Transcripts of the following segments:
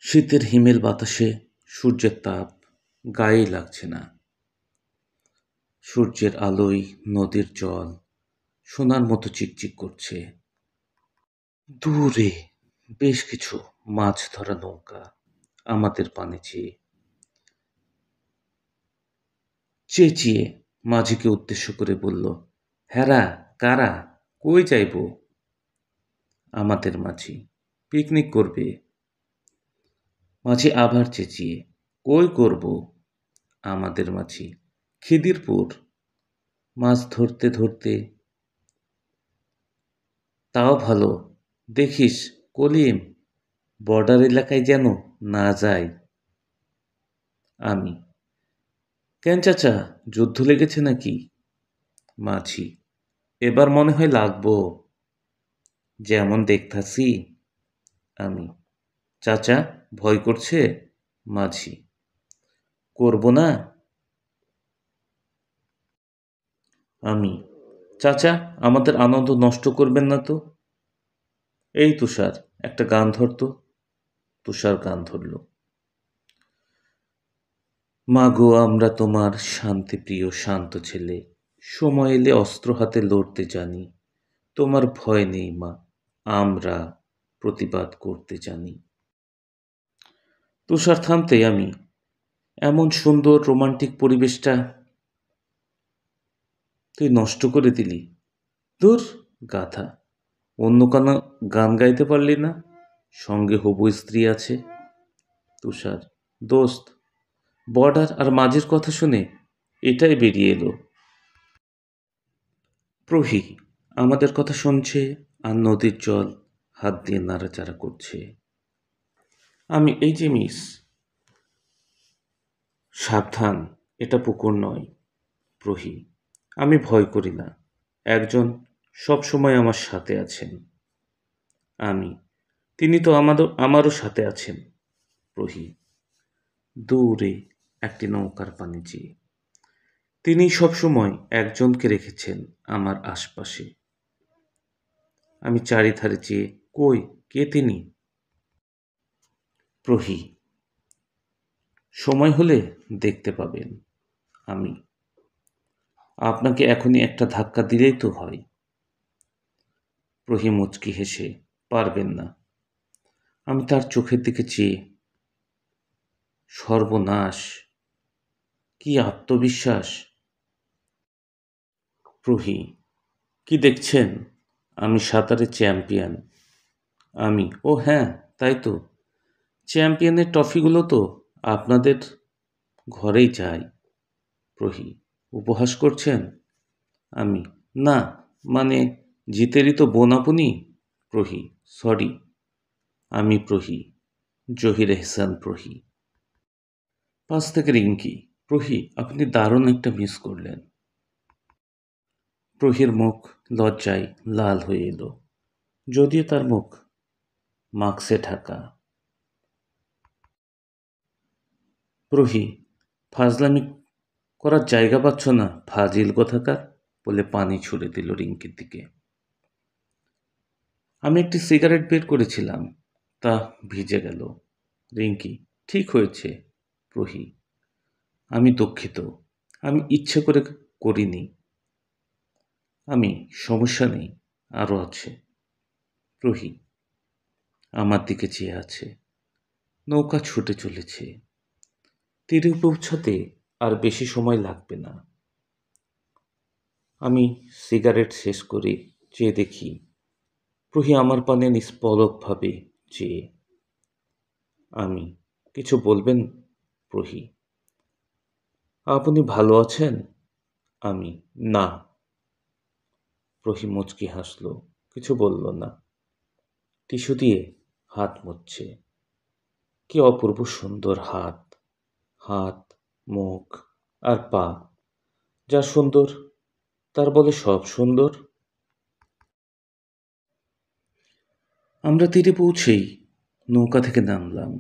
শীতের হিমেল বাতাসে সূর্যের তাপ গায়েই লাগছে না। সূর্যের আলোয় নদীর জল সোনার মতো চিকচিক করছে। দূরে বেশ কিছু মাছ ধরা নৌকা আমাদের পানে চেঁচিয়ে মাঝিকে উদ্দেশ্য করে বলল, হ্যারা কারা, কই যাইব? আমাদের মাঝি, পিকনিক করবে। মাঝি আবার চেঁচিয়ে, কই করব? আমাদের মাঝি, খিদিরপুর। মাছ ধরতে ধরতে, তাও ভালো, দেখিস কলিম, বর্ডার এলাকায় যেন না যায়। আমি, কেন চাচা, যুদ্ধ লেগেছে নাকি? মাঝি, এবার মনে হয় লাগবো, যেমন দেখতাছি। আমি, চাচা ভয় করছে? মাঝি, করব না। আমি, চাচা আমাদের আনন্দ নষ্ট করবেন না তো। এই তুষার, একটা গান ধরতো। তুষার গান ধরল, মাগো আমরা তোমার শান্তিপ্রিয় শান্ত ছেলে, সময় এলে অস্ত্র হাতে লড়তে জানি, তোমার ভয় নেই মা, আমরা প্রতিবাদ করতে জানি। তুষার থামতেই আমি, এমন সুন্দর রোমান্টিক পরিবেশটা তুই নষ্ট করে দিলি। ধুর গাধা, অন্য কোনো গান গাইতে পারলি না? সঙ্গে হবু স্ত্রী আছে। তুষার, দোস্ত, বর্ডার আর মাঝির কথা শুনে এটাই বেরিয়ে এলো। প্রহি, আমাদের কথা শুনছে আর নদীর জল হাত দিয়ে নাড়াচাড়া করছে। আমি, এই যে মিস, সাবধান, এটা পুকুর নয়। প্রহি, আমি ভয় করি না, একজন সব সময় আমার সাথে আছেন। আমি, তিনি তো আমারও সাথে আছেন। প্রহি, দূরে একটি নৌকার পানে চেয়ে, তিনি সবসময় একজনকে রেখেছেন আমার আশপাশে। আমি চারিধারে চেয়ে, কই, কে তিনি? প্রহি, সময় হলে দেখতে পাবেন। আমি, আপনাকে এখনই একটা ধাক্কা দিলেই তো হয়। প্রহি মুচকি হেসে, পারবেন না। আমি তার চোখের দিকে চেয়ে, সর্বনাশ, কি আত্মবিশ্বাস। প্রহি, কি দেখছেন? আমি সাঁতারে চ্যাম্পিয়ন। আমি, ও হ্যাঁ, তাই তো, চ্যাম্পিয়নের ট্রফিগুলো তো আপনাদের ঘরেই যায়। প্রহি, উপহাস করছেন? আমি, না, মানে জিতেরই তো বোন আপনি। প্রহি, সরি। আমি প্রহি, জহির এহসান প্রহি। পাশ থেকে রিঙ্কি, প্রহি আপনি দারুণ একটা মিস করলেন। প্রহির মুখ লজ্জায় লাল হয়ে এলো, যদিও তার মুখ মাস্কে ঢাকা। প্রহি, ফাজলামি করার জায়গা পাচ্ছ না, ফাজিল কোথাকার, বলে পানি ছুড়ে দিল রিঙ্কির দিকে। আমি একটি সিগারেট বের করেছিলাম, তা ভিজে গেল। রিঙ্কি, ঠিক হয়েছে। প্রহি, আমি দুঃখিত, আমি ইচ্ছে করে করিনি। আমি, সমস্যা নেই, আরও আছে। প্রহি আমার দিকে চেয়ে আছে। নৌকা ছুটে চলেছে, তীরে পৌঁছাতে আর বেশি সময় লাগবে না। আমি সিগারেট শেষ করে চেয়ে দেখি, প্রহি আমার পানে নিষ্পলকভাবে চেয়ে। আমি, কিছু বলবেন? প্রহি, আপনি ভালো আছেন? আমি, না। প্রহি মুচকি হাসল, কিছু বলল না, টিস্যু দিয়ে হাত মুছছে। কি অপূর্ব সুন্দর হাত, হাত, মুখ আর পা, যা সুন্দর তার বলে সব সুন্দর। আমরা তীরে পৌঁছেই নৌকা থেকে নামলাম।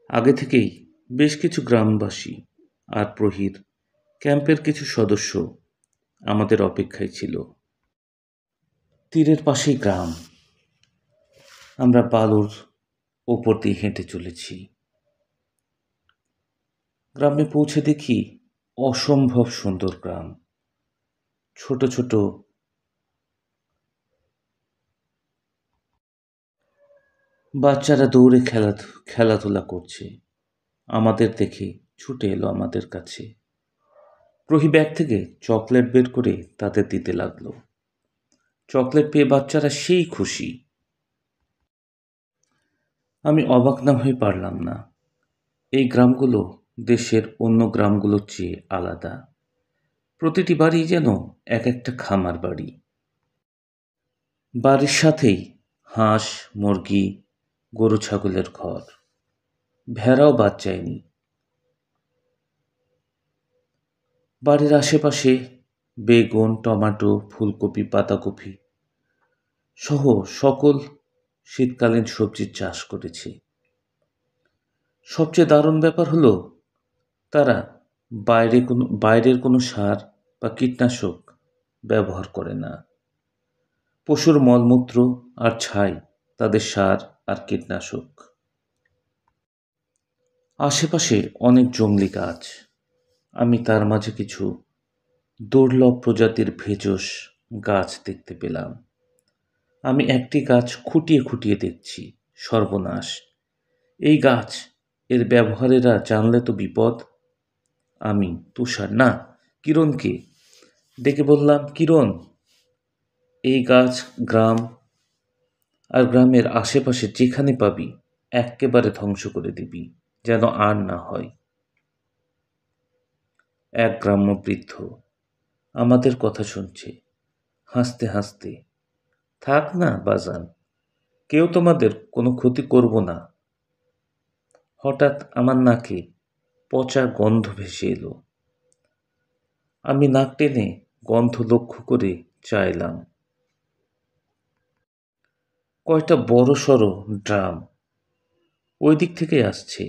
আগে থেকেই বেশ কিছু গ্রামবাসী আর প্রহির ক্যাম্পের কিছু সদস্য আমাদের অপেক্ষায় ছিল। তীরের পাশেই গ্রাম। আমরা বালুর ওপর দিয়ে হেঁটে চলেছি। গ্রামে পৌঁছে দেখি অসম্ভব সুন্দর গ্রাম। ছোট ছোট বাচ্চারা দৌড়ে খেলাধুলা করছে। আমাদের দেখে ছুটে এলো আমাদের কাছে। প্রহি ব্যাগ থেকে চকলেট বের করে তাদের দিতে লাগলো। চকলেট পেয়ে বাচ্চারা সেই খুশি। আমি অবাক না হয়ে পারলাম না। এই গ্রামগুলো দেশের অন্য গ্রামগুলোর চেয়ে আলাদা। প্রতিটি বাড়ি যেন এক একটা খামার বাড়ি। বাড়ির সাথেই হাঁস, মুরগি, গরু ছাগলের ঘর। ভেড়াও বাদ যায়নি। বাড়ির আশেপাশে বেগুন, টমেটো, ফুলকপি, পাতাকপি সহ সকল শীতকালীন সবজির চাষ করেছে। সবচেয়ে দারুণ ব্যাপার হলো তারা বাইরের কোনো সার বা কীটনাশক ব্যবহার করে না। পশুর মলমূত্র আর ছাই তাদের সার আর কীটনাশক। আশেপাশে অনেক জংলি গাছ। আমি তার মাঝে কিছু দুর্লভ প্রজাতির ভেষজ গাছ দেখতে পেলাম। আমি একটি গাছ খুঁটিয়ে খুঁটিয়ে দেখছি। সর্বনাশ! এই গাছ, এর ব্যবহারেরা জানলে তো বিপদ। আমি তুষার কিরণকে ডেকে বললাম, কিরণ, এই গাছ গ্রামের আশেপাশে যেখানে পাবি এক্কেবারে ধ্বংস করে দিবি, যেন আর না হয়। এক গ্রাম্য বৃদ্ধ আমাদের কথা শুনছে, হাসতে হাসতে। থাক না বাজান, কেউ তোমাদের কোনো ক্ষতি করব না। হঠাৎ আমার নাকে পচা গন্ধ ভেসে এলো। আমি নাক টেনে গন্ধ লক্ষ্য করে চাইলাম। কয়টা বড়সড় ড্রাম ওই দিক থেকে আসছে।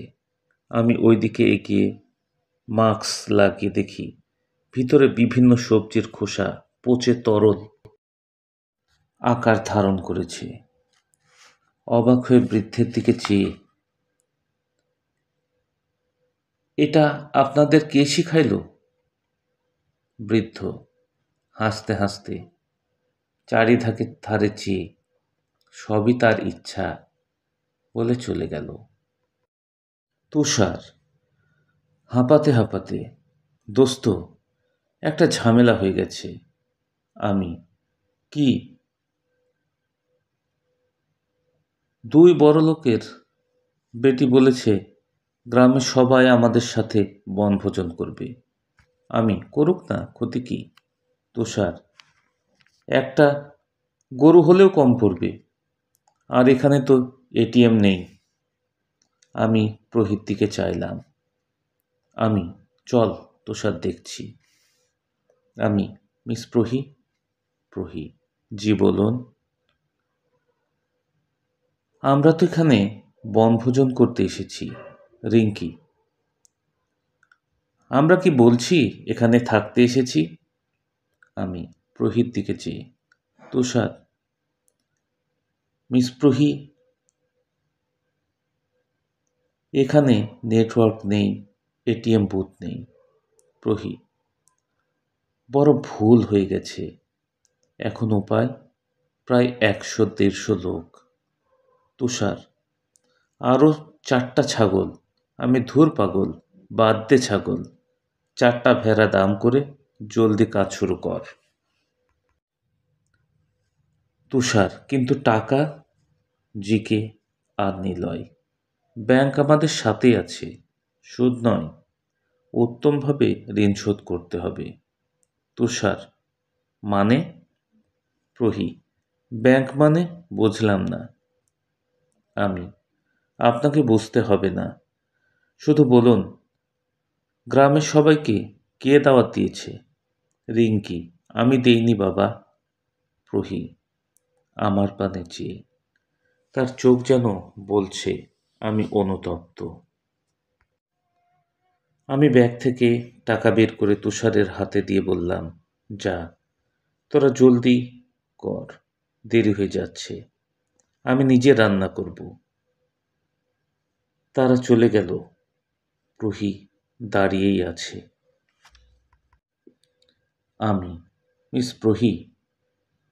আমি ওই দিকে এগিয়ে মাস্ক লাগিয়ে দেখি ভিতরে বিভিন্ন সবজির খোসা পচে তরল আকার ধারণ করেছে। অবাক হয়ে বৃদ্ধের দিকে চেয়ে, এটা আপনাদের কে শিখাইল? বৃদ্ধ হাসতে হাসতে চারিধাকে ধারে চেয়ে, সবই তার ইচ্ছা বলে চলে গেল। তুষার হাঁপাতে হাঁপাতে, দোস্ত, একটা ঝামেলা হয়ে গেছে। আমি, কি? দুই বড়লোকের বেটি বলেছে গ্রামে সবাই আমাদের সাথে বনভোজন করবে। আমি, করুক না, ক্ষতি কি? তুষার, একটা গরু হলেও কম পড়বে, আর এখানে তো এটিএম নেই। আমি প্রহিত দিকে চাইলাম। আমি, চল তুষার, দেখছি। আমি, মিস প্রহি, জি বলুন। আমরা তো এখানে বনভোজন করতে এসেছি, রিঙ্কি। আমরা কি বলছি এখানে থাকতে এসেছি? আমি প্রহির দিকে চেয়ে, তুষার, মিস এখানে নেটওয়ার্ক নেই, এটিএম বুথ নেই। প্রহি, বড় ভুল হয়ে গেছে। এখন উপায়? প্রায় 100-150 লোক। তুষার, আরও 4টা ছাগল। আমি, ধুর পাগল, বাদ দে ছাগল। 4টা ভেড়া দাম করে, জলদি কাজ শুরু কর। তুষার, কিন্তু টাকা? জিকে আর নিলয়, ব্যাংক আমাদের সাথেই আছে। সুদ নয়, উত্তমভাবে ঋণ শোধ করতে হবে। তুষার, মানে? প্রহি, ব্যাংক মানে বুঝলাম না। আমি, আপনাকে বুঝতে হবে না, শুধু বলুন গ্রামের সবাইকে কে দাওয়াত দিয়েছে? রিঙ্কি, আমি দেইনি বাবা। প্রহি আমার পানে চেয়ে, তার চোখ যেন বলছে আমি অনুতপ্ত। আমি ব্যাগ থেকে টাকা বের করে তুষারের হাতে দিয়ে বললাম, যা, তোরা জলদি কর, দেরি হয়ে যাচ্ছে। আমি নিজে রান্না করব। তারা চলে গেল। প্রহী দাঁড়িয়েই আছে। আমি, মিস প্রহী,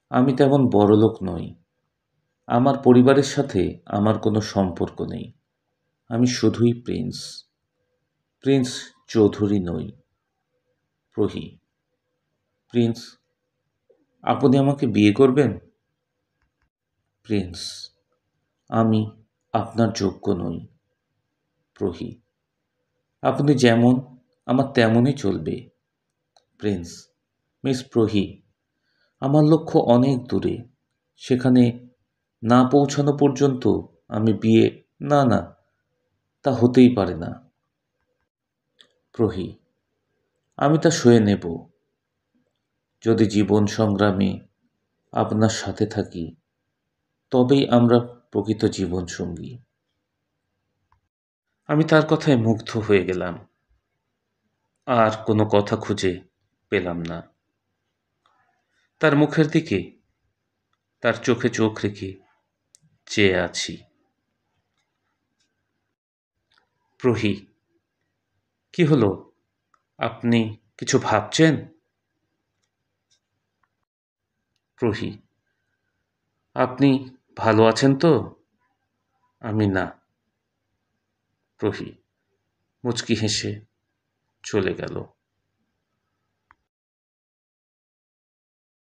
আমি তেমন বড়লোক নই। আমার পরিবারের সাথে আমার কোনো সম্পর্ক নেই। আমি শুধুই প্রিন্স। প্রিন্স চৌধুরী নই। প্রহী, প্রিন্স, আপনি আমাকে বিয়ে করবেন? প্রিন্স, আমি আপনার যোগ্য নই। প্রহী, আপনি যেমন আমার তেমনই চলবে। প্রিন্স, মিস প্রহী, আমার লক্ষ্য অনেক দূরে। সেখানে না পৌঁছানো পর্যন্ত আমি বিয়ে, না না, তা হতেই পারে না। প্রহী, আমি তা সয়ে নেব যদি জীবন সংগ্রামে আপনার সাথে থাকি, তবেই আমরা প্রকৃত জীবন সঙ্গী। আমি তার কথায় মুগ্ধ হয়ে গেলাম। আর কোনো কথা খুঁজে পেলাম না। তার মুখের দিকে, তার চোখে চোখ রেখে চেয়ে আছি। প্রহী, কি হলো? আপনি কিছু ভাবছেন? প্রহী, আপনি ভালো আছেন তো? আমি না। প্রহী মুচকি হেসে চলে গেল।